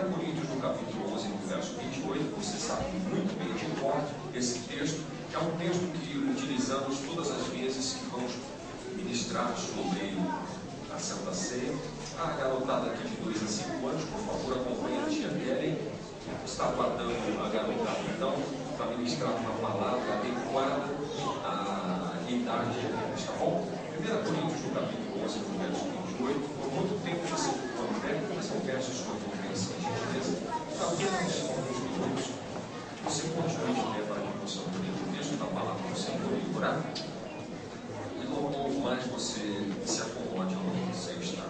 1 Coríntios, no capítulo 11, no verso 28, você sabe muito bem de cor esse texto. É um texto que utilizamos todas as vezes que vamos ministrar sobre a Santa Ceia. A garotada aqui de 2 a 5 anos, por favor, acompanhe a tia Kellen. Está aguardando a garotada, então, para ministrar uma palavra adequada à idade deles, tá bom? 1 Coríntios, no capítulo 11, no verso 28. Por muito tempo você ficou no pé, mas são versos que eu vou ver assim, gentileza. Apenas alguns minutos. Você continue de pé para que possamos ler o texto da palavra do Senhor e orar. E logo mais você se acomode onde você está.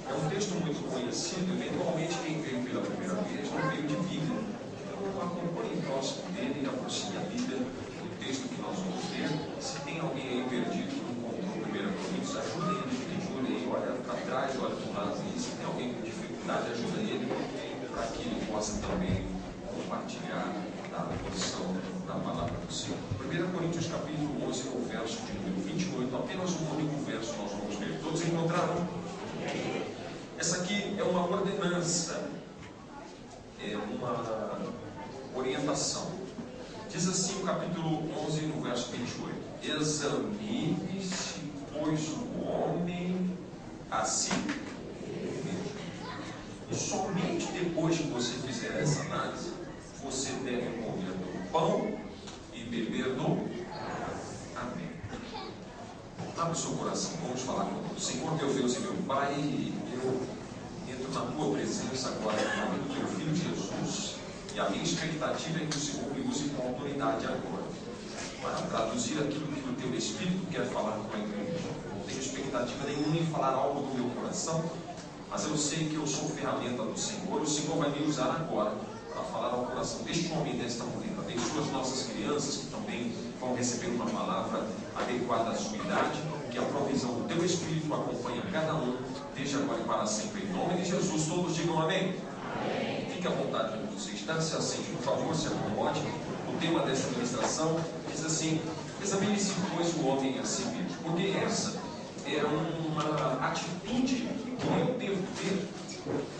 É um texto muito conhecido, eventualmente quem veio pela primeira vez não veio de Bíblia. Então acompanhe próximo dele e aproxime a Bíblia do texto que nós vamos ler. Se tem alguém aí perdido, não encontrou 1 Coríntios, ajuda ele, olha para trás, olha para o lado. E se tem alguém com dificuldade, ajuda ele para que ele possa também compartilhar a posição da palavra do Senhor. 1 Coríntios capítulo 11, no verso de número 28, apenas um único verso nós vamos ler. Todos encontraram? Essa aqui é uma ordenança, é uma orientação. Diz assim o capítulo 11, no verso 28: examine-se, pois, o homem a si mesmo. E somente depois que você fizer essa análise, você deve comer do pão e beber do amém. Abre o seu coração, vamos falar com Deus. Senhor, meu Deus e meu Pai, eu entro na Tua presença agora, em nome do Teu Filho Jesus, e a minha expectativa é que o Senhor me use com autoridade agora, para traduzir aquilo que o Teu Espírito quer falar com a igreja. Não tenho expectativa nenhuma em falar algo do meu coração, mas eu sei que eu sou ferramenta do Senhor, e o Senhor vai me usar agora para falar ao coração deste homem e desta mulher. Abençoa as nossas crianças que também vão receber uma palavra adequada à sua idade, que a provisão do Teu Espírito acompanha cada um, desde agora e para sempre. Em nome de Jesus, todos digam amém. Amém. Fique à vontade onde você está, se assente, por favor, se acomode. O tema dessa ministração diz assim: examine-se, pois, o homem a si mesmo. Porque essa é uma atitude que eu devo ter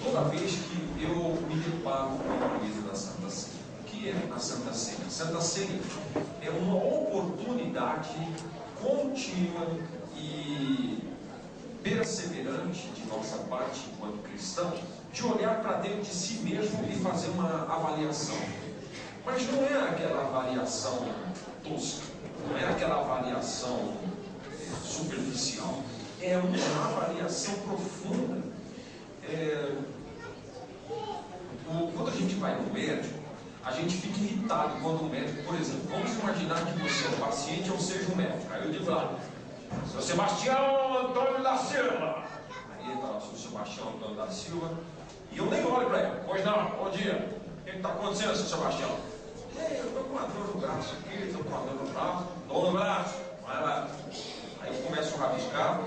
toda vez que eu me deparo com a coisa da Santa Ceia. O que é a Santa Ceia? A Santa Ceia é uma oportunidade contínua e perseverante de nossa parte enquanto cristão de olhar para dentro de si mesmo e fazer uma avaliação. Mas não é aquela avaliação tosca, não é aquela avaliação superficial, é uma avaliação profunda. Quando a gente vai no médico, a gente fica irritado quando o médico, por exemplo, vamos imaginar que você é um paciente ou seja um médico. Aí eu digo lá: seu Sebastião Antônio da Silva. Aí está lá, seu Sebastião Antônio da Silva, e eu nem olho para ele. Pois não, bom dia. O que está acontecendo, seu Sebastião? Eu estou com uma dor no braço aqui, estou com uma dor no braço. Dor no braço, vai lá. Aí eu começo a rabiscar.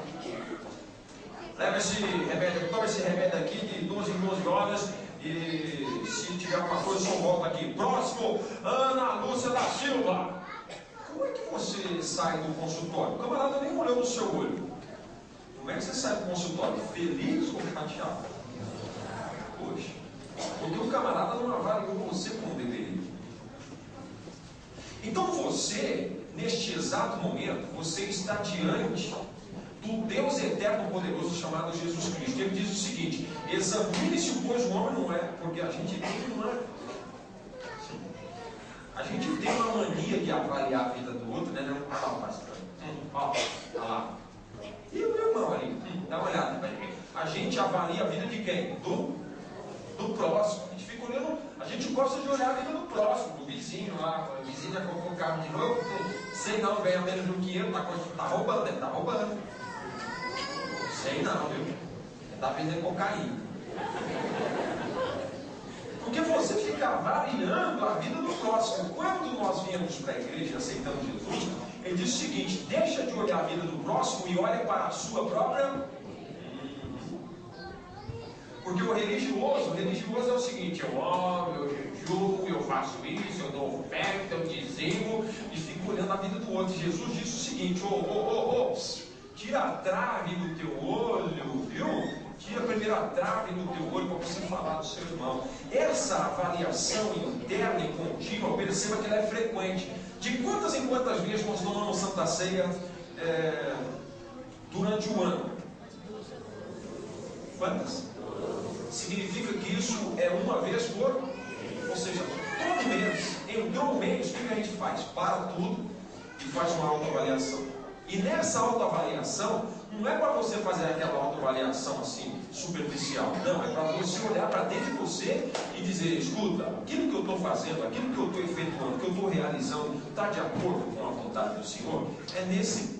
Leva esse remédio, toma esse remédio aqui de 12 em 12 horas. E se tiver alguma coisa, só volta aqui. Próximo, Ana Lúcia da Silva. Como é que você sai do consultório? O camarada nem olhou no seu olho. Como é que você sai do consultório? Feliz ou chateado? Poxa, porque o camarada não avaliou você como deveria. Então você, neste exato momento, você está diante do Deus eterno poderoso chamado Jesus Cristo. Ele diz o seguinte: examine-se, pois, o homem não é, porque a gente tem uma mania de avaliar a vida do outro, né? Olha lá o pastor, olha lá, e o meu irmão ali, dá uma olhada. A gente avalia a vida de quem? Do próximo. A gente fica olhando, a gente gosta de olhar a vida do próximo, do vizinho lá. O vizinho já comprou o carro de novo, sei não, ganha menos do que ele, tá roubando, ele tá roubando. Sei não, viu? Ele está vendendo cocaína. Porque você fica avaliando a vida do próximo. Quando nós viemos para a igreja e aceitamos Jesus, ele diz o seguinte: deixa de olhar a vida do próximo e olha para a sua própria. Porque o religioso é o seguinte: eu oro, eu jejuo, eu faço isso, eu dou oferta, eu dizimo, e fico olhando a vida do outro. Jesus disse o seguinte: tira a trave do teu olho, viu? Tira a primeira trave do teu olho para você falar do seu irmão. Essa avaliação interna e contínua, perceba que ela é frequente. De quantas em quantas vezes nós tomamos Santa Ceia durante o ano? Quantas? Significa que isso é uma vez por... Ou seja, todo mês, entrou o mês, o que a gente faz? Para tudo e faz uma autoavaliação. E nessa autoavaliação, não é para você fazer aquela autoavaliação assim, superficial. Não, é para você olhar para dentro de você e dizer, escuta, aquilo que eu estou fazendo, aquilo que eu estou efetuando, que eu estou realizando, está de acordo com a vontade do Senhor? É nesse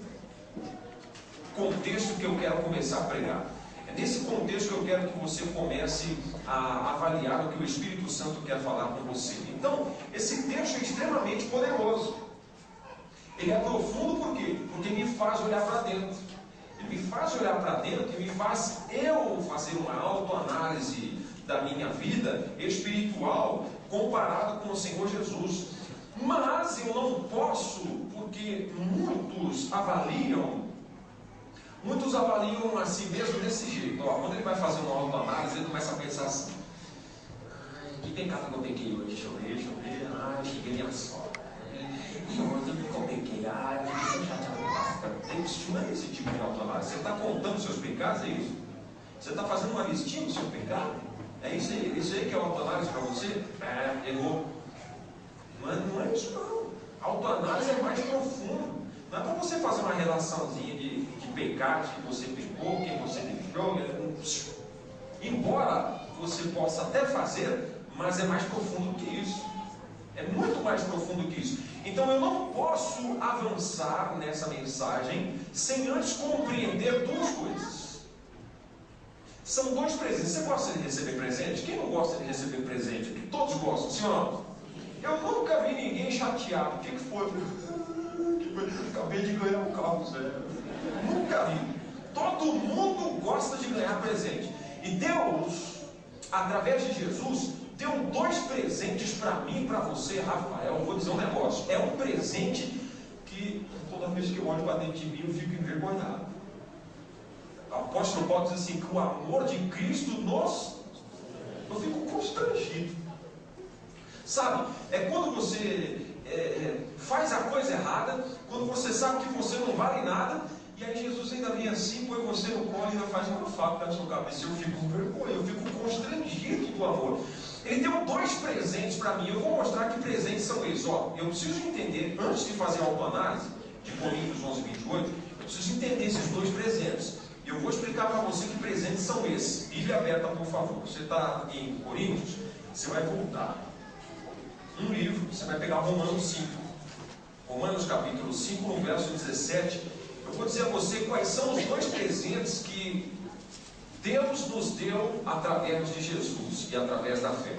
contexto que eu quero começar a pregar. É nesse contexto que eu quero que você comece a avaliar o que o Espírito Santo quer falar com você. Então, esse texto é extremamente poderoso. Ele é profundo por quê? Porque me faz olhar para dentro. Ele me faz olhar para dentro e me faz eu fazer uma autoanálise da minha vida espiritual comparado com o Senhor Jesus. Mas eu não posso, porque muitos avaliam a si mesmo desse jeito. Quando ele vai fazer uma autoanálise, ele começa a pensar assim: que pecado que eu peguei hoje? Deixa eu ver. Cheguei minha sogra. E ontem eu peguei. Eu já tinha bastante. Isso não é esse tipo de autoanálise. Você está contando seus pecados, é isso? Você está fazendo uma listinha do seu pecado? É isso aí? Isso aí que é autoanálise para você? Errou. Não é isso não. A autoanálise é mais profundo. Não é para você fazer uma relaçãozinha de pecados que você pecou, quem você deixou. Embora você possa até fazer, mas é mais profundo que isso. É muito mais profundo que isso. Então eu não posso avançar nessa mensagem sem antes compreender duas coisas. São dois presentes. Você gosta de receber presente? Quem não gosta de receber presente? Aqui todos gostam, sim ou não? Eu nunca vi ninguém chateado. O que foi? Acabei de ganhar um carro zero. Nunca vi. Todo mundo gosta de ganhar presente. E Deus, através de Jesus, deu dois presentes para mim e para você, Rafael. Eu vou dizer um negócio. É um presente que toda vez que eu olho para dentro de mim eu fico envergonhado. O apóstolo Paulo diz assim, que o amor de Cristo eu fico constrangido. Sabe, é quando você faz a coisa errada, quando você sabe que você não vale nada, e aí Jesus ainda vem assim, põe você no colo e ainda faz uma faca na sua cabeça. Eu fico com vergonha, eu fico constrangido do amor. Ele deu dois presentes para mim. Eu vou mostrar que presentes são esses. Eu preciso entender, antes de fazer a autoanálise de Coríntios 11, 28, eu preciso entender esses dois presentes. E eu vou explicar para você que presentes são esses. Bíblia aberta, por favor. Você está em Coríntios, você vai voltar um livro, você vai pegar Romanos 5. Romanos capítulo 5, no verso 17. Eu vou dizer a você quais são os dois presentes que Deus nos deu através de Jesus e através da fé.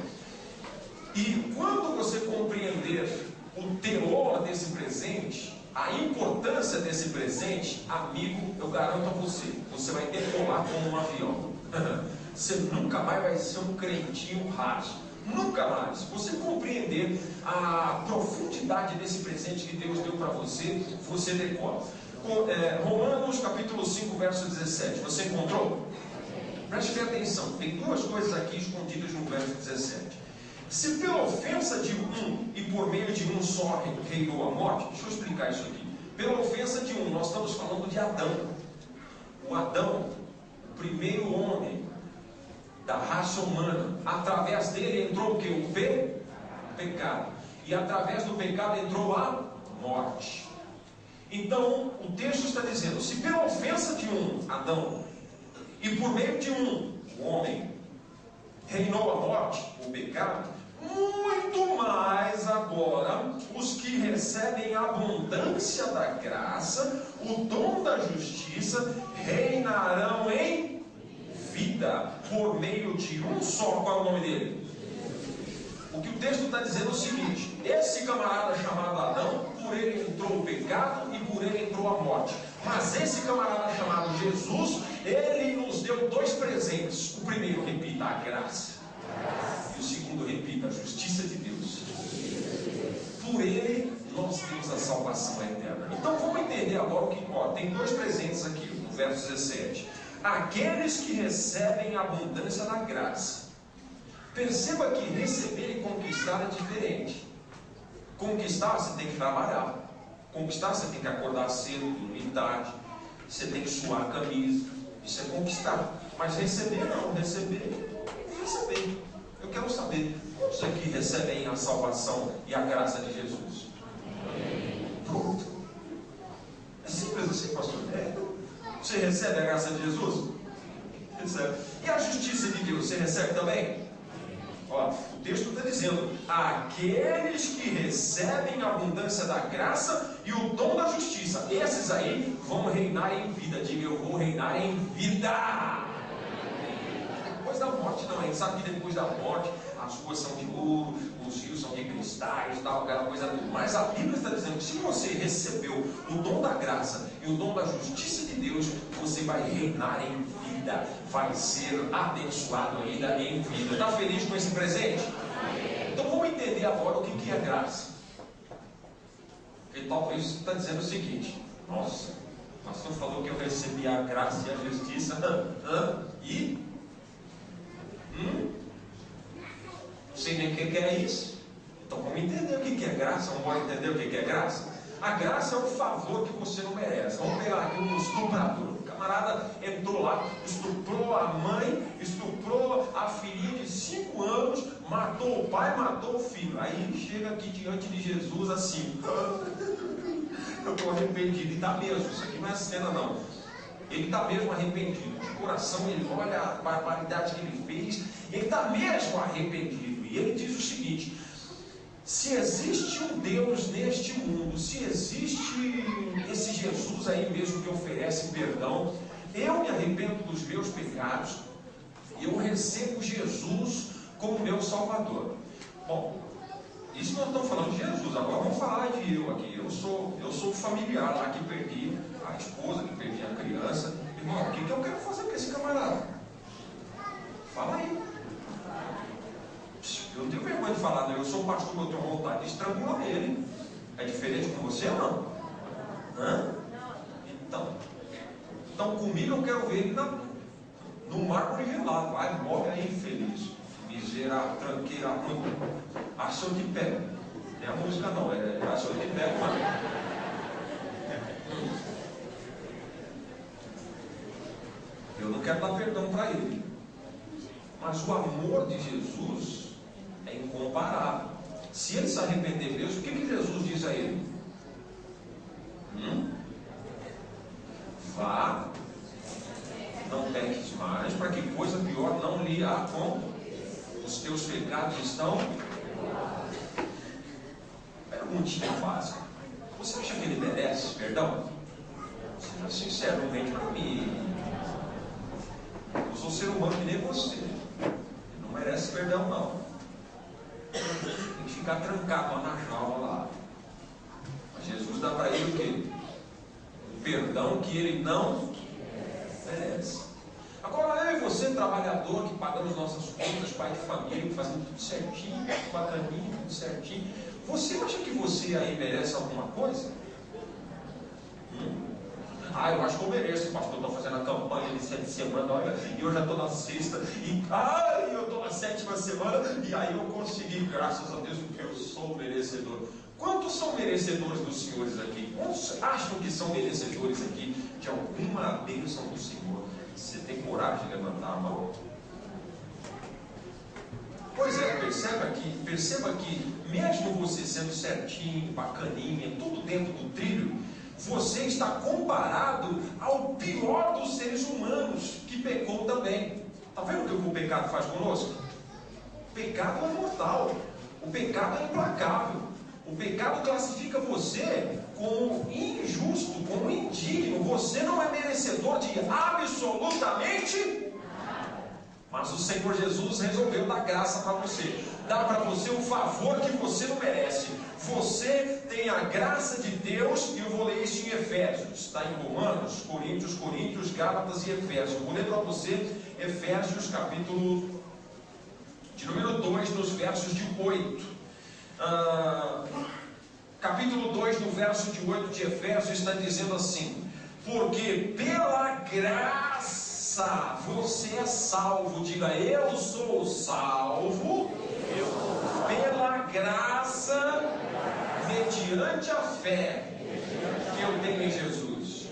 E quando você compreender o teor desse presente, a importância desse presente, amigo, eu garanto a você, você vai decolar como um avião. Você nunca mais vai ser um crentinho raso. Nunca mais. Se você compreender a profundidade desse presente que Deus deu para você, você decola. Romanos capítulo 5, verso 17. Você encontrou? Preste atenção, tem duas coisas aqui escondidas no verso 17. Se pela ofensa de um e por meio de um só reinou a morte, deixa eu explicar isso aqui. Pela ofensa de um, nós estamos falando de Adão. O Adão, o primeiro homem da raça humana, através dele entrou o que? O pecado. E através do pecado entrou a morte. Então, o texto está dizendo, se pela ofensa de um, Adão, e por meio de um, o homem, reinou a morte, o pecado, muito mais agora os que recebem a abundância da graça, o dom da justiça, reinarão em vida, por meio de um só. Qual é o nome dele? O que o texto está dizendo é o seguinte: esse camarada chamado Adão, por ele entrou o pecado e por ele entrou a morte. Mas esse camarada chamado Jesus, ele nos deu dois presentes. O primeiro, repita, a graça. E o segundo, repita, a justiça de Deus. Por ele nós temos a salvação eterna. Então vamos entender agora o que tem dois presentes aqui no verso 17. aqueles que recebem a abundância da graça. Perceba que receber e conquistar é diferente. Conquistar você tem que trabalhar. Conquistar você tem que acordar cedo, dormir tarde. Você tem que suar a camisa. Isso é conquistar. Mas receber não. Receber é receber. Eu quero saber, quantos aqui recebem a salvação e a graça de Jesus? Pronto. É simples assim, pastor. Você recebe a graça de Jesus? Recebe. E a justiça de Deus, você recebe também? Ó, o texto está dizendo: aqueles que recebem a abundância da graça e o dom da justiça, esses aí vão reinar em vida. Diga, eu vou reinar em vida. Depois da morte não, a gente sabe que depois da morte as ruas são de ouro, os rios são de cristais, tal, aquela coisa toda. Mas a Bíblia está dizendo que se você recebeu o dom da graça e o dom da justiça de Deus, você vai reinar em vida, vai ser abençoado ainda em vida. Está feliz com esse presente? Então vamos entender agora o que é graça. Porque talvez você está dizendo o seguinte: nossa, o pastor falou que eu recebi a graça e a justiça e não sei nem o que é isso. Então vamos entender o que é graça. Vamos embora entender o que é graça. A graça é um favor que você não merece. Vamos pegar aqui um estuprador. O camarada entrou lá, estuprou a mãe, estuprou a filhinha de 5 anos, matou o pai, matou o filho. Aí chega aqui diante de Jesus assim: eu estou arrependido. E está mesmo, isso aqui não é cena não. Ele está mesmo arrependido, de coração ele olha a barbaridade que ele fez, ele está mesmo arrependido. E ele diz o seguinte: se existe um Deus neste mundo, se existe esse Jesus aí mesmo que oferece perdão, eu me arrependo dos meus pecados, eu recebo Jesus como meu Salvador. Bom, isso nós estamos falando de Jesus, agora vamos falar de eu aqui. Eu sou o familiar lá que perdi a esposa, que perdi a criança. Irmão, o que eu quero fazer com esse camarada? Fala aí. Eu não tenho vergonha de falar, não. Eu sou pastor, eu tenho vontade de estrangular ele. É diferente com você ou não? Hã? Então comigo eu quero ver ele no mármore gelado. Vai, morre aí, infeliz. Miserável, tranqueira, acha eu te pego. Não é a música não, acha eu te pego, mano. Eu não quero dar perdão para ele. Mas o amor de Jesus é incomparável. Se ele se arrepender mesmo, o que Jesus diz a ele? Vá, não peques mais, para que coisa pior não lhe aconteça. Os teus pecados estão. Perguntinha básica: você acha que ele merece perdão? Seja sincero, não mente para mim. Eu sou ser humano que nem você. Ele não merece perdão, não. Tem que ficar trancado lá na jaula lá. Mas Jesus dá para ele o quê? O perdão que ele não merece. Agora eu e você, trabalhador, que pagamos nossas contas, pai de família, que fazemos tudo certinho, tudo bacaninho, tudo certinho, você acha que você aí merece alguma coisa? Eu acho que eu mereço, pastor. Estou fazendo a campanha de 7 semanas, olha, e eu já estou na 6ª, e eu estou na 7ª semana, e aí eu consegui, graças a Deus, porque eu sou merecedor. Quantos são merecedores dos senhores aqui? Quantos acham que são merecedores aqui de alguma bênção do Senhor? Você tem coragem de levantar a mão? Pois é, perceba que mesmo você sendo certinho, bacaninha, tudo dentro do trilho, você está comparado ao pior dos seres humanos, que pecou também. Está vendo o que o pecado faz conosco? O pecado é mortal, o pecado é implacável, o pecado classifica você como injusto, como indigno. Você não é merecedor de absolutamente. Mas o Senhor Jesus resolveu dar graça para você, dar para você um favor que você não merece. Você tem a graça de Deus, e eu vou ler isso em Efésios, está em Romanos, Coríntios, Gálatas e Efésios. Eu vou ler para você Efésios, capítulo de número 2, nos versos de 8. Capítulo 2, no verso de 8 de Efésios, está dizendo assim: porque pela graça graça você é salvo. Diga, eu sou salvo pela graça mediante a fé que eu tenho em Jesus.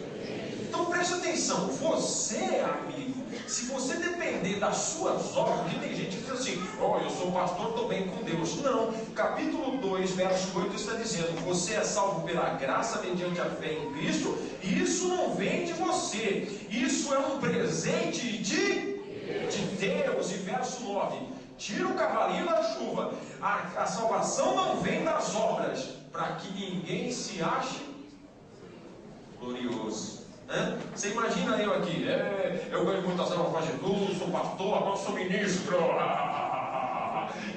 Então preste atenção, você, amigo, se você depender das suas obras, porque tem gente que diz assim, eu sou pastor, estou bem com Deus. Não, capítulo 2, verso 8 está dizendo, você é salvo pela graça mediante a fé em Cristo, e isso não vem de você, isso é um presente de Deus. E verso 9, tira o cavalinho da chuva, a salvação não vem das obras, para que ninguém se ache glorioso. Você imagina eu aqui, eu ganho muitas almas para Jesus, sou pastor, agora sou ministro,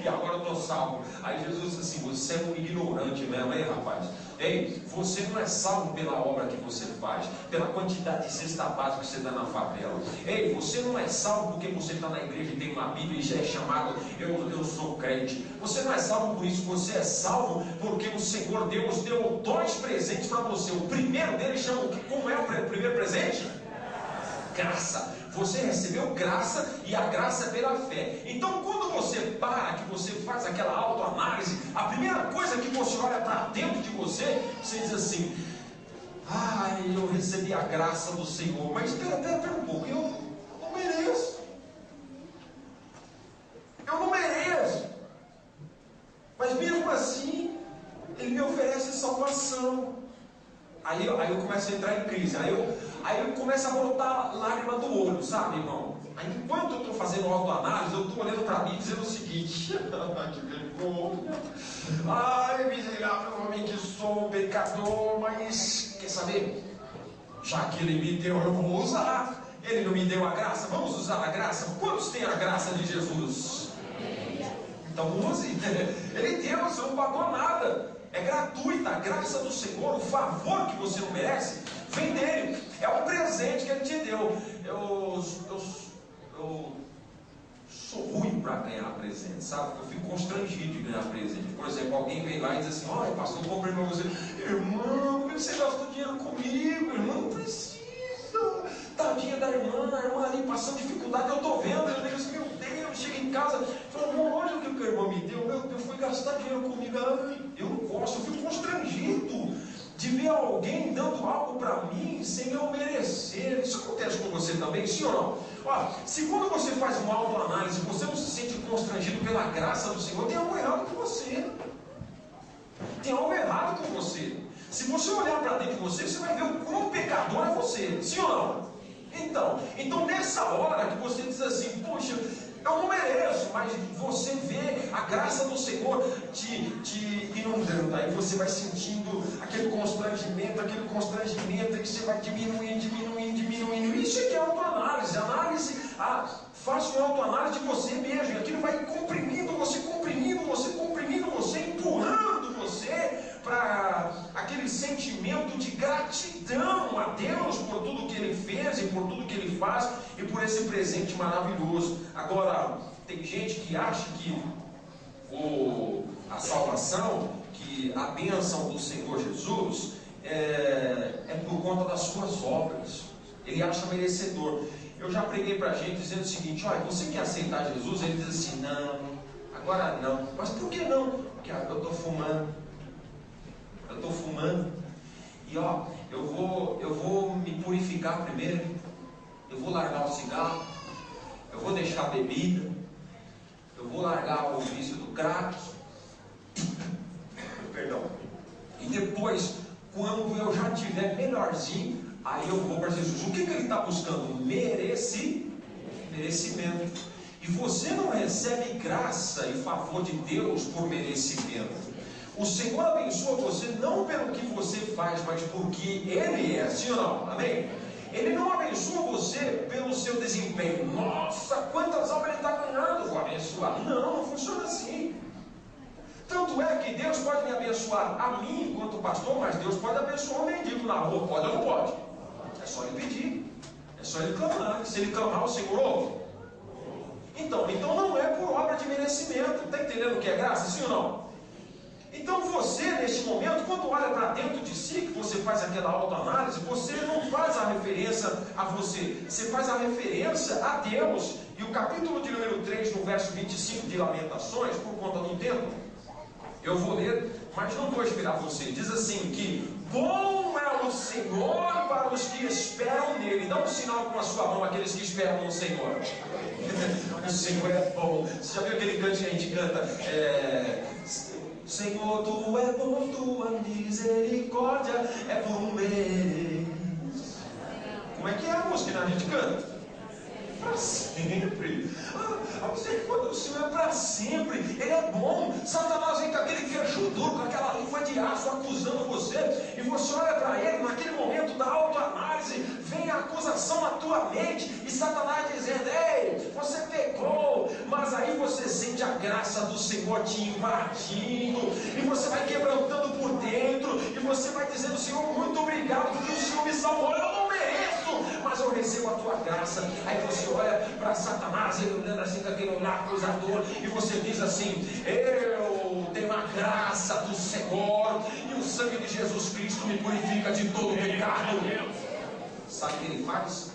e agora eu estou salvo. Aí Jesus disse assim, você é um ignorante mesmo, hein, rapaz? Ei, você não é salvo pela obra que você faz, pela quantidade de cesta básica que você dá na favela. Ei, você não é salvo porque você está na igreja e tem uma Bíblia e já é chamado, eu sou crente. Você não é salvo por isso, você é salvo porque o Senhor Deus deu 2 presentes para você. O primeiro deles chama, como é o primeiro presente? Graça. Você recebeu graça, e a graça é pela fé. Então quando você para, que você faz aquela autoanálise, a primeira coisa que você olha para dentro de você, você diz assim, eu recebi a graça do Senhor, mas espera um pouco, eu não mereço. Eu não mereço. Mas mesmo assim, Ele me oferece salvação. Aí eu começo a entrar em crise, aí eu começo a botar lágrima do olho, sabe, irmão? Aí enquanto eu estou fazendo autoanálise, eu estou olhando para mim dizendo o seguinte, que vergonha, miserável homem que sou, pecador, mas quer saber? Já que Ele me deu, eu vou usar. Ele não me deu a graça, vamos usar a graça? Quantos têm a graça de Jesus? Então use. Ele deu, você não pagou nada. É gratuita, a graça do Senhor, o favor que você não merece, vem dele. É um presente que Ele te deu. Eu sou ruim para ganhar presente, sabe? Eu fico constrangido de ganhar presente. Por exemplo, alguém vem lá e diz assim, olha, pastor, eu comprei para você. Irmão, por que você gastou dinheiro comigo? Irmão, não precisa. Tadinha da irmã, a irmã ali passando dificuldade, eu estou vendo. Eu digo assim, meu Deus, chego em casa, falo, irmão, olha o que a irmã me deu. Meu Deus, foi gastar dinheiro comigo. Eu não gosto, eu fico constrangido de ver alguém dando algo para mim sem eu merecer. Isso acontece com você também, sim ou não? Olha, se quando você faz uma autoanálise, você não se sente constrangido pela graça do Senhor, tem algo errado com você. Tem algo errado com você. Se você olhar para dentro de você, você vai ver o quão pecador é você, sim ou não? Então nessa hora que você diz assim, poxa, eu não mereço, mas você vê a graça do Senhor te inundando, aí você vai sentindo aquele constrangimento, e você vai diminuindo. Isso é que é autoanálise. Faça uma autoanálise de você mesmo, e aquilo vai comprimindo você, empurrando você para aquele sentimento de gratidão a Deus por tudo que Ele fez e por tudo que Ele faz e por esse presente maravilhoso. Agora, tem gente que acha que a salvação, que a bênção do Senhor Jesus é por conta das suas obras. Ele acha merecedor. Eu já preguei para a gente dizendo o seguinte, olha, você quer aceitar Jesus? Ele diz assim, não, agora não. Mas por que não? Porque eu estou fumando. E eu vou me purificar primeiro. Eu vou largar o cigarro. Eu vou deixar a bebida. Eu vou largar o vício do crack. Perdão. E depois, quando eu já estiver melhorzinho, aí eu vou para Jesus. O que ele está buscando? Merecimento. E você não recebe graça e favor de Deus por merecimento. O Senhor abençoa você não pelo que você faz, mas porque Ele é, sim ou não? Amém? Ele não abençoa você pelo seu desempenho. Nossa, quantas almas Ele está ganhando, vou abençoar. Não funciona assim. Tanto é que Deus pode me abençoar a mim enquanto pastor, mas Deus pode abençoar um mendigo na rua. Pode ou não pode? É só Ele pedir. É só Ele clamar. Se Ele clamar, o Senhor ouve. Então não é por obra de merecimento. Está entendendo o que é graça? Sim ou não? Então você, neste momento, quando olha para dentro de si, que você faz aquela autoanálise, você não faz a referência a você, você faz a referência a Deus. E o capítulo de número 3, no verso 25 de Lamentações, por conta do tempo, eu vou ler, mas não vou esperar você. Diz assim que bom é o Senhor para os que esperam nele. Dá um sinal com a sua mão aqueles que esperam no Senhor. O Senhor é bom. Você já viu aquele canto que a gente canta? Senhor, tu é bom, tua misericórdia é por um mês. Como é que é a música que a gente canta? Para sempre. A misericórdia do Senhor é para sempre. Ele é bom. Satanás vem com aquele queixo duro, com aquela língua de aço acusando você, e você olha para ele, naquele momento da autoanálise, vem a acusação na tua mente, e Satanás dizendo: ei, você pecou. Mas aí você sente a graça do Senhor te invadindo, e você vai quebrantando por dentro, e você vai dizendo: Senhor, muito obrigado, porque o Senhor me salvou. Eu não mereço, mas eu recebo a tua graça. Aí você olha para Satanás, ele olhando assim com aquele olhar acusador, e você diz assim: eu tenho a graça do Senhor, e o sangue de Jesus Cristo me purifica de todo pecado. Sabe o que ele faz?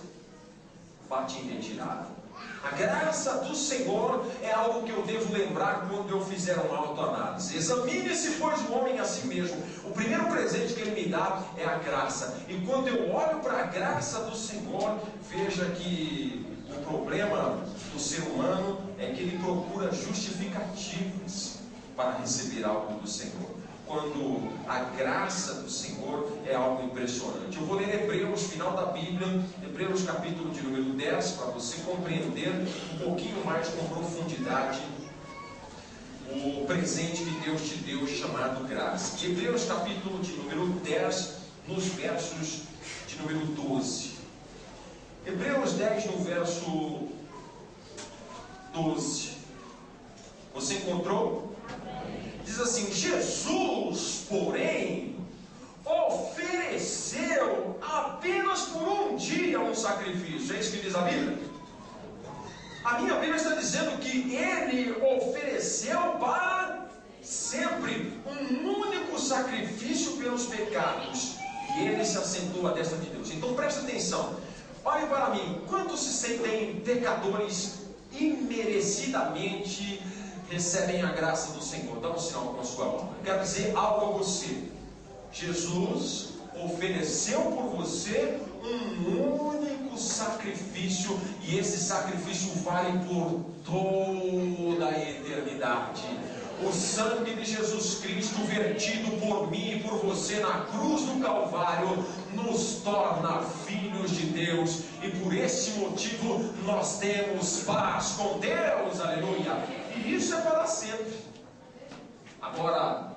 Bate em retirada. A graça do Senhor é algo que eu devo lembrar quando eu fizer uma autoanálise. Examine-se, pois, o homem a si mesmo. O primeiro presente que ele me dá é a graça. E quando eu olho para a graça do Senhor, veja que o problema do ser humano é que ele procura justificativas para receber algo do Senhor, quando a graça do Senhor é algo impressionante. Eu vou ler Hebreus, final da Bíblia, Hebreus capítulo de número 10, para você compreender um pouquinho mais com profundidade o presente que Deus te deu, chamado graça. Hebreus capítulo de número 10, nos versos de número 12. Hebreus 10, no verso 12. Você encontrou? Diz assim: Jesus, porém, ofereceu apenas por um dia um sacrifício. É isso que diz a Bíblia? A minha Bíblia está dizendo que ele ofereceu para sempre um único sacrifício pelos pecados, e ele se assentou à destra de Deus. Então preste atenção, olhe para mim. Quantos se sentem pecadores imerecidamente recebem a graça do Senhor? Dá um sinal com a sua mão. Eu quero dizer algo a você. Jesus ofereceu por você um único sacrifício, e esse sacrifício vale por toda a eternidade. O sangue de Jesus Cristo vertido por mim e por você na cruz do Calvário nos torna filhos de Deus, e por esse motivo nós temos paz com Deus, aleluia, e isso é para sempre. Agora,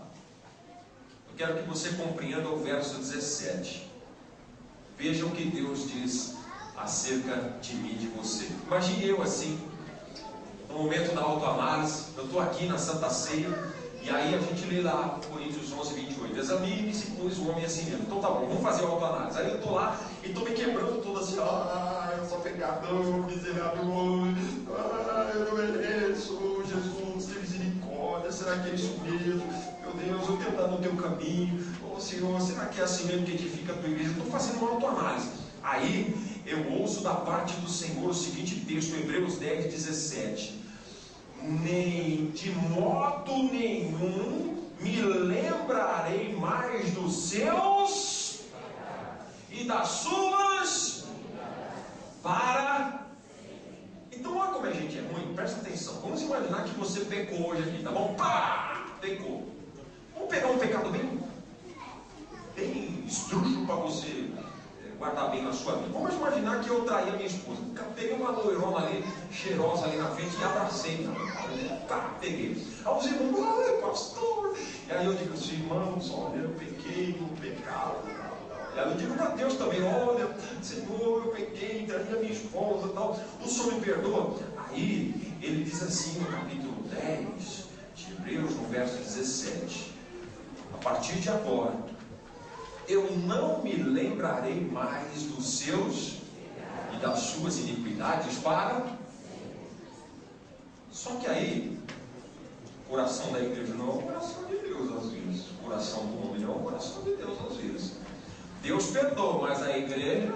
eu quero que você compreenda o verso 17. Veja o que Deus diz acerca de mim e de você. Imagine eu assim, no momento da autoanálise, eu estou aqui na Santa Ceia, e aí a gente lê lá Coríntios 11, 28. Examine-se, pois, o homem assim mesmo. Então tá bom, vamos fazer a autoanálise. Aí eu estou lá e estou me quebrando todo assim: eu sou pecador, miserável, eu não mereço. Jesus, tem misericórdia, será que é isso mesmo? Meu Deus, eu tenho andado no teu caminho. Senhor, será que é assim mesmo que edifica a tua igreja? Estou fazendo uma autoanálise. Aí eu ouço da parte do Senhor o seguinte texto, Hebreus 10, 17: nem de modo nenhum me lembrarei mais dos seus e das suas para... Então olha como a gente é ruim, presta atenção. Vamos imaginar que você pecou hoje aqui, tá bom? Pá! Pecou. Vamos pegar um pecado bem estrúxulo para você guardar bem na sua vida. Vamos imaginar que eu traí a minha esposa. Peguei uma loirona ali, cheirosa ali na frente, e abracei. Tá, peguei. Aí os irmãos: ai, pastor. E aí eu digo assim: irmãos, olha, eu pequei no pecado. E aí eu digo para Deus também: olha, Senhor, eu pequei, traí a minha esposa e tal. O Senhor me perdoa? Aí ele diz assim no capítulo 10 de Hebreus, no verso 17: a partir de agora, eu não me lembrarei mais dos seus e das suas iniquidades para... Só que aí, O coração da igreja não é o coração de Deus às vezes. O coração do homem não é o coração de Deus às vezes. Deus perdoa, mas a igreja...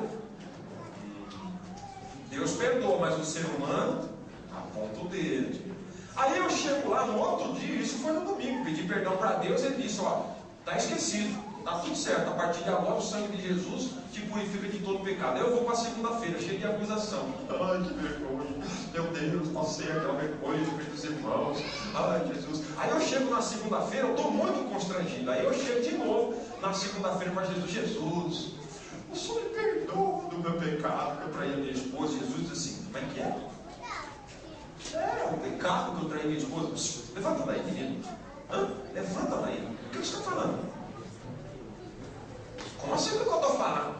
Deus perdoa, mas o ser humano aponta o dedo. Aí eu chego lá no outro dia, isso foi no domingo, pedi perdão para Deus, ele disse, ó, tá esquecido, tá tudo certo, a partir de agora o sangue de Jesus te purifica de todo pecado. Aí eu vou para segunda-feira, cheio de acusação. Ai, que vergonha, meu Deus, passei aquela vergonha diante dos irmãos, ai Jesus. Aí eu chego na segunda-feira, eu estou muito constrangido, aí eu chego de novo na segunda-feira para Jesus, Jesus, o Senhor me perdoa do meu pecado, que eu traí a minha esposa. Jesus diz assim, como é que é? É um pecado que eu traí minha esposa. Pss, levanta daí, menino. Levanta daí. O que você está falando? Como assim o que eu estou falando?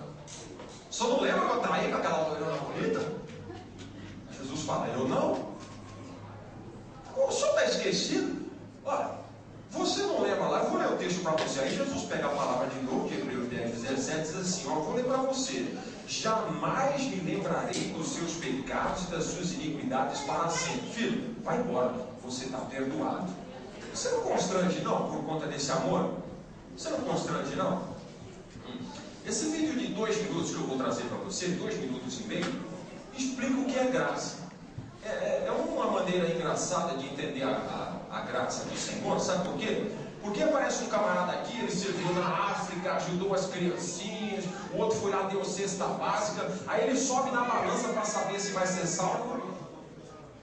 Só não lembra que eu traí com aquela loirona bonita? Jesus fala, eu não. O senhor está esquecido? Olha, você não lembra lá, eu vou ler o texto para você. Aí Jesus pega a palavra de novo, de Hebreus 10, 17, diz assim, ó, eu vou ler para você. Jamais me lembrarei dos seus pecados e das suas iniquidades para sempre. Filho, vai embora, você está perdoado. Você não constrange não, por conta desse amor? Você não constrange não? Esse vídeo de 2 minutos que eu vou trazer para você, 2 minutos e meio, explica o que é graça. É uma maneira engraçada de entender a graça do Senhor, sabe por quê? Porque aparece um camarada aqui, ele serviu na África, ajudou as criancinhas, o outro foi lá, deu cesta básica, aí ele sobe na balança para saber se vai ser salvo,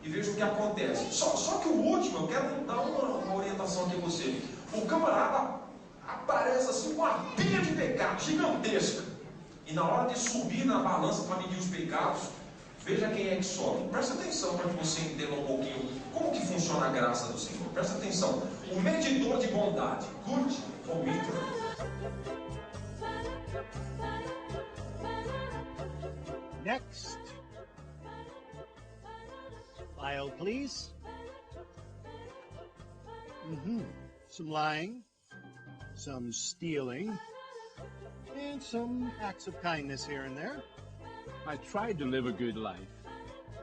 e veja o que acontece. Só que o último, eu quero dar uma orientação aqui a você. O camarada aparece assim com uma pilha de pecados gigantesca, e na hora de subir na balança para medir os pecados, veja quem é que sobe. Presta atenção para que você entenda um pouquinho como que funciona a graça do Senhor. Presta atenção. O medidor de bondade. Good ou meter? Next. File, please. Some lying, some stealing, and some acts of kindness here and there. I tried to live a good life.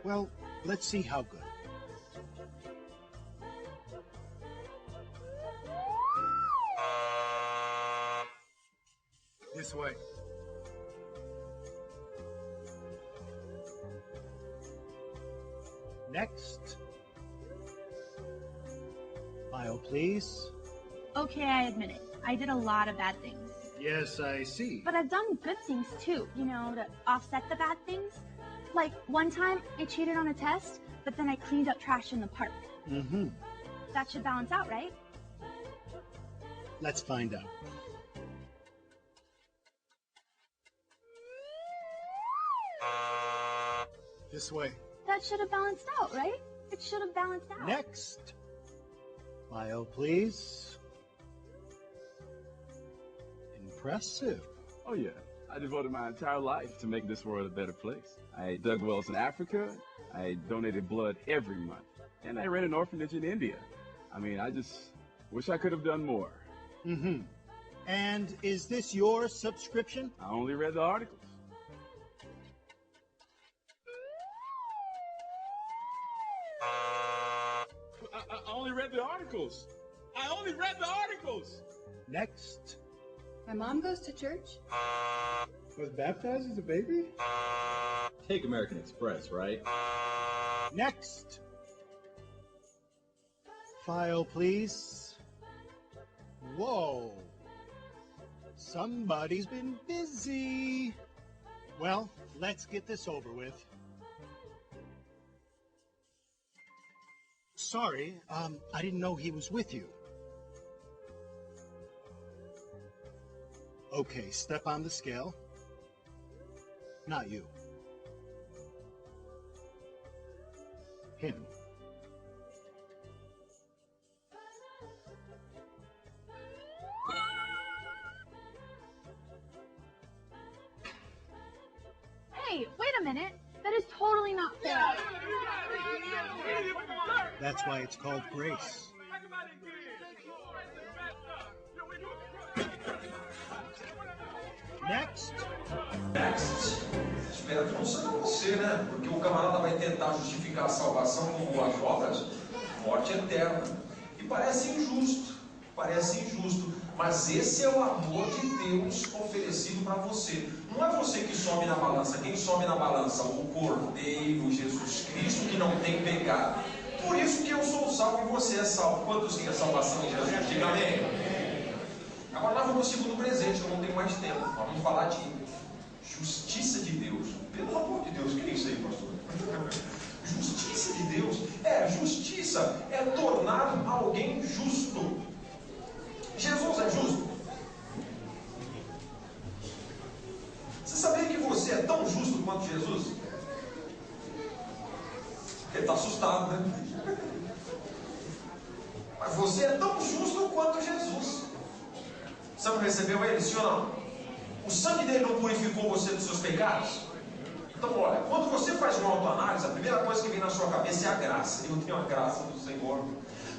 Well, let's see how good. This way. Next. File, please. Okay, I admit it. I did a lot of bad things. Yes, I see. But I've done good things too, you know, to offset the bad things. Like, one time I cheated on a test, but then I cleaned up trash in the park. That should balance out, right? Let's find out. This way. That should have balanced out, right? It should have balanced out. Next. File, please. Impressive. Oh yeah, I devoted my entire life to make this world a better place. I dug wells in Africa, I donated blood every month, and I ran an orphanage in India. I mean, I just wish I could have done more. And is this your subscription? I only read the articles. I only read the articles. I only read the articles. Next. My mom goes to church. Was baptized as a baby? Take American Express, right? Next. File, please. Whoa. Somebody's been busy. Well, let's get this over with. Sorry, I didn't know he was with you. Okay, step on the scale. Not you. Him. Hey, wait a minute. That is totally not fair. That's why it's called grace. Next. Espero que não seja você, né? Porque o camarada vai tentar justificar a salvação com boas obras, morte eterna. E parece injusto, mas esse é o amor de Deus oferecido para você. Não é você que sobe na balança, quem sobe na balança? O Cordeiro Jesus Cristo, que não tem pecado. Por isso que eu sou salvo e você é salvo. Quantos têm a salvação em Jesus? Diga amém. Agora nós vamos ao segundo presente, eu não tenho mais tempo. Nós vamos falar de justiça de Deus. Pelo amor de Deus, o que é isso aí, pastor? Justiça de Deus. Justiça é tornar alguém justo. Jesus é justo. Você sabia que você é tão justo quanto Jesus? Ele está assustado, né? Mas você é tão justo quanto Jesus. Você não recebeu ele, sim ou não? O sangue dele não purificou você dos seus pecados? Então, olha, quando você faz uma autoanálise, a primeira coisa que vem na sua cabeça é a graça. Eu tenho a graça do Senhor.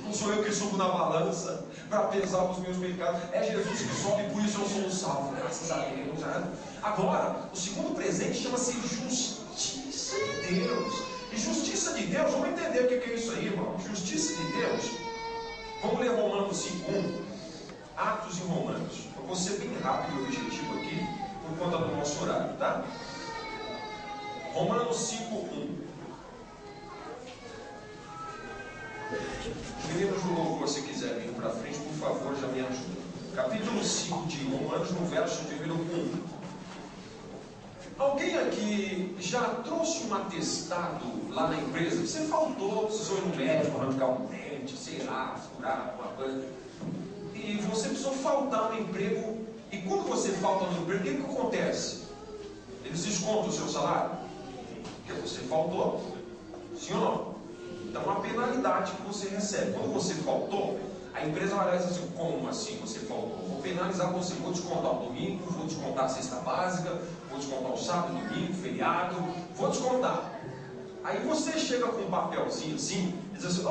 Não sou eu que subo na balança para pesar os meus pecados. É Jesus que sobe, por isso eu sou salvo. Graças a Deus. Né? Agora, o segundo presente chama-se justiça de Deus. E justiça de Deus, vamos entender o que é isso aí, irmão. Justiça de Deus. Vamos ler Romanos 5:1. Atos e Romanos. Eu vou ser bem rápido e objetivo aqui, por conta do nosso horário, tá? Romanos 5:1. Meninos do louvor, se quiser vir para frente, por favor, já me ajuda. Capítulo 5 de Romanos, no verso de número 1. Alguém aqui já trouxe um atestado lá na empresa? Você faltou, precisou ir no médico, arrancar um dente, sei lá, furar alguma coisa. E você precisou faltar no emprego. E quando você falta no emprego, o que acontece? Eles descontam o seu salário? Porque você faltou. Sim ou não? Então, uma penalidade que você recebe. Quando você faltou, a empresa vai olhar e diz assim: como assim você faltou? Vou penalizar você, vou descontar o domingo, vou descontar a cesta básica, vou descontar o sábado, domingo, feriado, vou descontar. Aí você chega com um papelzinho assim, e diz assim: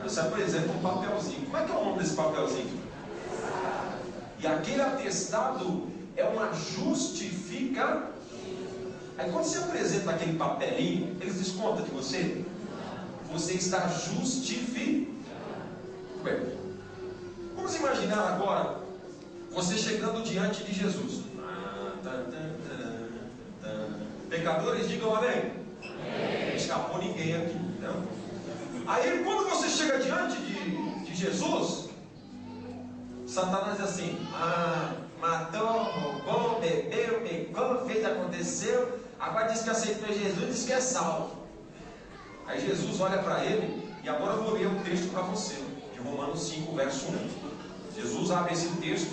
Aí você apresenta um papelzinho. Como é que é o nome desse papelzinho? E aquele atestado é uma justificativa. Aí quando você apresenta aquele papelinho, eles descontam de você? Você está justificado. Bem, vamos imaginar agora você chegando diante de Jesus. Pecadores, digam amém. Não escapou ninguém aqui, não? Aí quando você chega diante de Jesus, Satanás diz assim: matou, roubou, bebeu, pecou, fez, aconteceu, agora diz que aceitou Jesus, diz que é salvo. Aí Jesus olha para ele, e agora eu vou ler um texto para você, de Romanos 5, verso 1. Jesus abre esse texto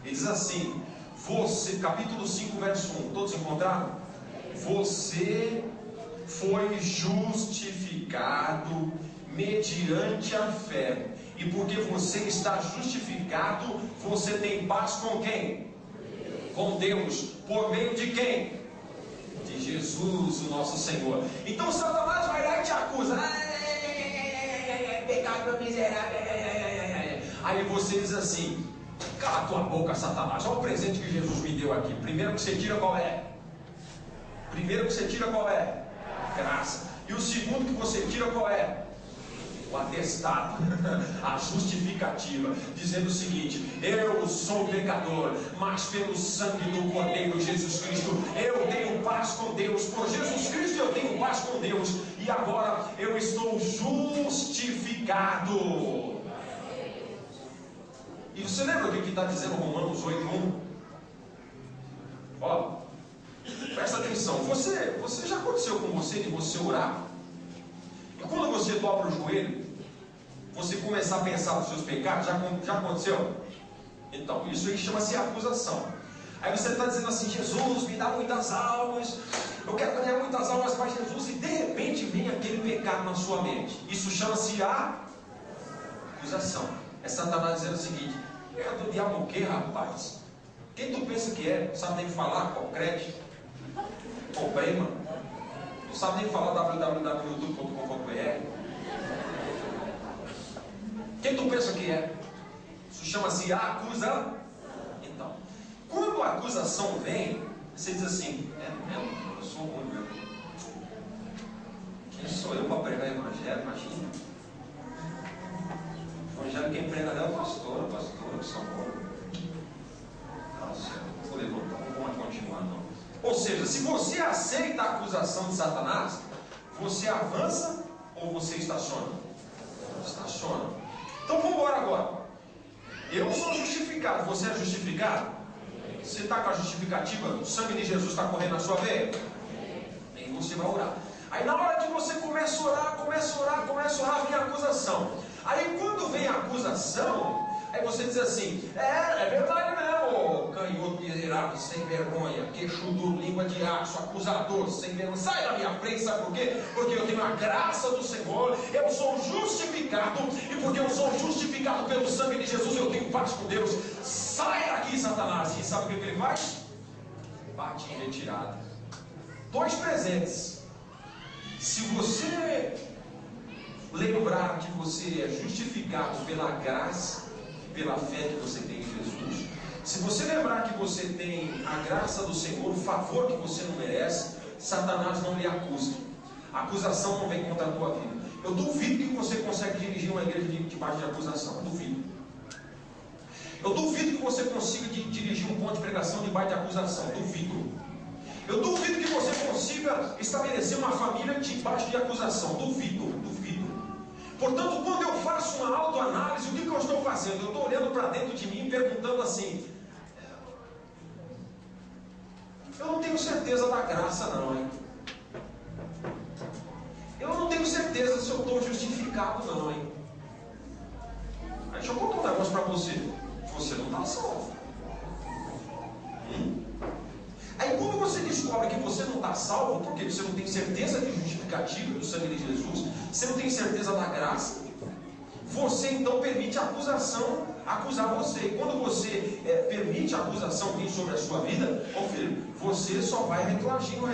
e diz assim: você, capítulo 5, verso 1, todos encontraram? Você foi justificado mediante a fé. E porque você está justificado, você tem paz com quem? Com Deus. Por meio de quem? De Jesus, o nosso Senhor. Então Satanás vai lá e te acusa: pecador miserável. Aí você diz assim: cala tua boca, Satanás. Olha o presente que Jesus me deu aqui. Primeiro que você tira, qual é? Primeiro que você tira, qual é? Graça. E o segundo que você tira, qual é? O atestado, a justificativa, dizendo o seguinte: eu sou pecador, mas pelo sangue do Cordeiro Jesus Cristo, eu tenho paz com Deus. Por Jesus Cristo eu tenho paz com Deus. E agora eu estou justificado. E você lembra o que está dizendo Romanos 8:1? Ó, presta atenção. Você já aconteceu com você de você orar? E quando você dobra o joelho, você começar a pensar nos seus pecados, já aconteceu? Então, isso aí chama-se acusação. Aí você está dizendo assim: Jesus, me dá muitas almas, eu quero ganhar muitas almas para Jesus, e de repente vem aquele pecado na sua mente. Isso chama-se acusação. É Satanás dizendo o seguinte: é do diabo o que, rapaz? Quem tu pensa que é? Não sabe nem falar concreto, problema. Não sabe nem falar www.youtube.com.br. Quem tu pensa que é? Isso chama-se acusação. Então, quando a acusação vem, Você diz assim, eu sou ruim mesmo. Quem sou eu para pregar evangelho? Imagina. Evangelho quem prega é o pastor que são bons. Nossa, eu vou levantar, não vou continuar não. Ou seja, se você aceita a acusação de Satanás, você avança ou você estaciona? Estaciona. Então vamos embora agora. Eu sou justificado, você é justificado? Você está com a justificativa? O sangue de Jesus está correndo na sua veia? E você vai orar. Aí na hora que você começa a orar, vem a acusação. Aí quando vem a acusação, aí você diz assim, é verdade mesmo, canhoto miserável, sem vergonha, queixudo, língua de aço, acusador, sem vergonha, sai da minha frente, sabe por quê? Porque eu tenho a graça do Senhor, eu sou justificado, e porque eu sou justificado pelo sangue de Jesus, eu tenho paz com Deus. Sai daqui, Satanás. E sabe o que ele faz? Bate em retirada. 2 presentes. Se você lembrar que você é justificado pela graça, pela fé que você tem em Jesus, se você lembrar que você tem a graça do Senhor, o favor que você não merece, Satanás não lhe acusa. A acusação não vem contra a tua vida. Eu duvido que você consegue dirigir uma igreja debaixo de acusação. Eu duvido. Eu duvido que você consiga dirigir um ponto de pregação debaixo de acusação. Duvido. Eu duvido que você consiga estabelecer uma família debaixo de acusação. Duvido. Portanto, quando eu faço uma autoanálise, o que eu estou fazendo? Eu estou olhando para dentro de mim e perguntando assim, eu não tenho certeza da graça não, hein? Eu não tenho certeza se eu estou justificado não, hein? Aí deixa eu contar um negócio para você. Você não está salvo. Aí quando você descobre que você não está salvo, porque você não tem certeza de justificativa do sangue de Jesus, você não tem certeza da graça, você então permite a acusação acusar você. E quando você permite a acusação vir sobre a sua vida, ó filho, você só vai retroagindo.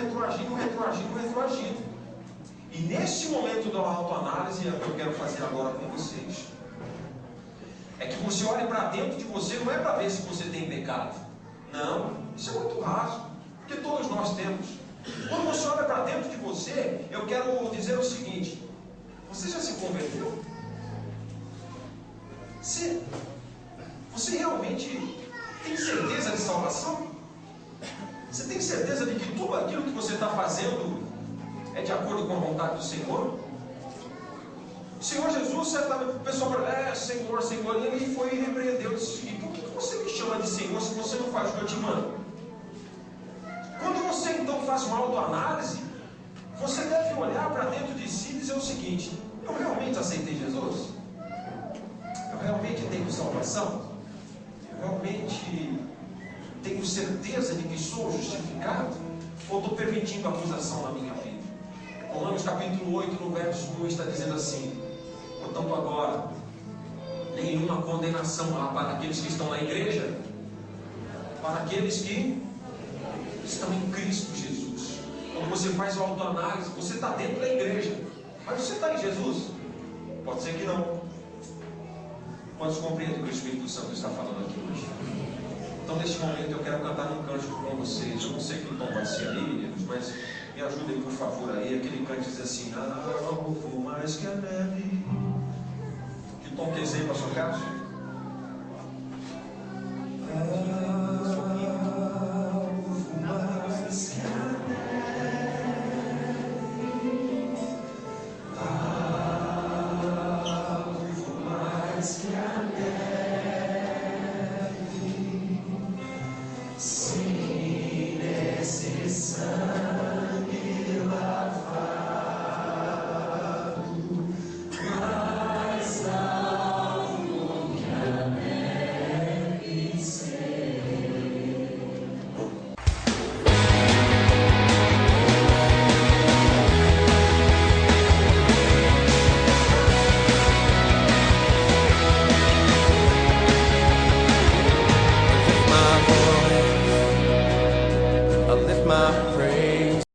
E nesse momento da autoanálise, é o que eu quero fazer agora com vocês. É que você olhe para dentro de você, não é para ver se você tem pecado. Não, isso é muito raso, porque todos nós temos. Quando você olha para dentro de você, eu quero dizer o seguinte: você já se converteu? Você realmente tem certeza de salvação? Você tem certeza de que tudo aquilo que você está fazendo é de acordo com a vontade do Senhor? O Senhor Jesus, o pessoal fala, Senhor, e ele foi e repreendeu. Disse, por que você me chama de Senhor se você não faz o que eu te mando? Quando você então faz uma autoanálise, você deve olhar para dentro de si e dizer o seguinte: eu realmente aceitei Jesus? Eu realmente tenho salvação? Eu realmente tenho certeza de que sou justificado? Ou estou permitindo a acusação na minha vida? Romanos capítulo 8, no verso 1, está dizendo assim: portanto agora, nenhuma condenação há para aqueles que estão na igreja, para aqueles que estão em Cristo Jesus. Quando você faz a autoanálise, você está dentro da igreja, mas você está em Jesus? Pode ser que não. Quantos compreendem o que o Espírito Santo está falando aqui hoje? Então neste momento eu quero cantar um cântico com vocês. Eu não sei que tom vai ser aí, mas me ajudem por favor aí. Aquele canto diz assim: alvo mais que a neve. Que tom que é esse aí, pastor Carlos? Alvo mais que a neve. Alvo mais que a neve.